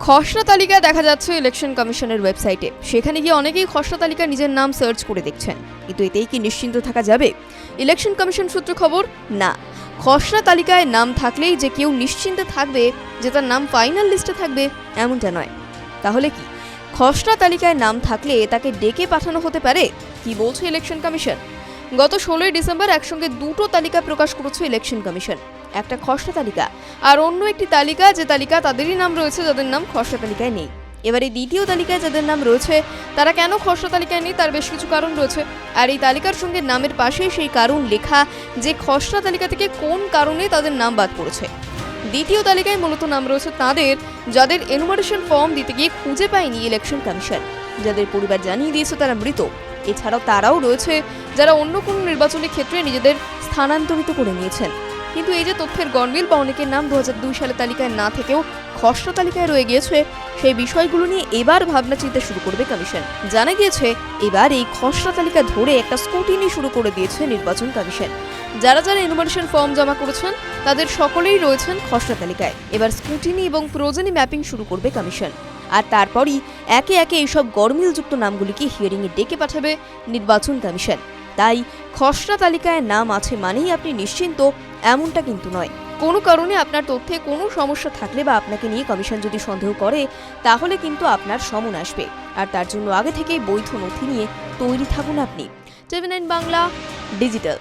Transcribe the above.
খসড়া তালিকা দেখা যাচ্ছে ইলেকশন কমিশনের ওয়েবসাইটে। সেখানে গিয়ে অনেকেই খসড়া তালিকা নিজের নাম সার্চ করে দেখছেন, কিন্তু এতেই কি নিশ্চিন্ত থাকা যাবে? ইলেকশন কমিশন সূত্রে খবর, না। খসড়া তালিকায় নাম থাকলেই যে কেউ নিশ্চিন্তে থাকবে যে তার নাম ফাইনাল লিস্টে থাকবে, এমনটা নয়। তাহলে কি খসড়া তালিকায় নাম থাকলে তাকে ডেকে পাঠানো হতে পারে? কি বলছে ইলেকশন কমিশন? গত 16ই ডিসেম্বর একসঙ্গে দুটো তালিকা প্রকাশ করেছে ইলেকশন কমিশন। একটা খসড়া তালিকা আর অন্য একটি তালিকা, যে তালিকা তাদেরই নাম রয়েছে যাদের নাম খসড়া তালিকায় নেই। এবারে দ্বিতীয় তালিকায় যাদের নাম রয়েছে তারা কেন খসড়া তালিকায় নেই তার বেশ কিছু কারণ রয়েছে। আর এই তালিকার সঙ্গে নামের পাশেই সেই কারণ লেখা যে খসড়া তালিকা থেকে কোন কারণে তাদের নাম বাদ পড়েছে। দ্বিতীয় তালিকায় মূলত নাম রয়েছে তাদের যাদের এনুমারেশন ফর্ম দিতে গিয়ে খুঁজে পায়নি ইলেকশন কমিশন, যাদের পরিবার জানিয়ে দিয়েছে তারা মৃত। এছাড়াও তারাও রয়েছে যারা অন্য কোনো নির্বাচনী ক্ষেত্রে নিজেদের স্থানান্তরিত করে নিয়েছেন। কিন্তু এই যে তথ্যের গরমিল বা অনেকের নাম 2002 সালে তালিকায় না থেকেও খসড়া তালিকায় রয়ে গিয়েছে, সেই বিষয়গুলো নিয়ে এবার ভাবনা চিন্তা শুরু করবে কমিশন। জানা গিয়েছে এবার এই খসড়া তালিকা ধরে একটা স্ক্রুটিনি শুরু করে দিয়েছে নির্বাচন কমিশন। যারা যারা এনুমারেশন ফর্ম জমা করেছেন তাদের সকলেই রয়েছেন খসড়া তালিকায়। এবার স্ক্রুটিনি এবং প্রয়োজনী ম্যাপিং শুরু করবে কমিশন, আর তারপরই একে একে এইসব গরমিলযুক্ত নামগুলিকে হিয়ারিংয়ে ডেকে পাঠাবে নির্বাচন কমিশন। তাই খসড়া তালিকায় নাম আছে মানেই আপনি নিশ্চিন্ত, এমনটা কিন্তু নয়। কোনো কারণে আপনার তথ্যে কোনো সমস্যা থাকলে বা আপনাকে নিয়ে কমিশন যদি সন্দেহ করে, তাহলে কিন্তু আপনার সমন আসবে। আর তার জন্য আগে থেকেই বৈধ নথি নিয়ে তৈরি থাকুন আপনি। টিভি9 বাংলা ডিজিটাল।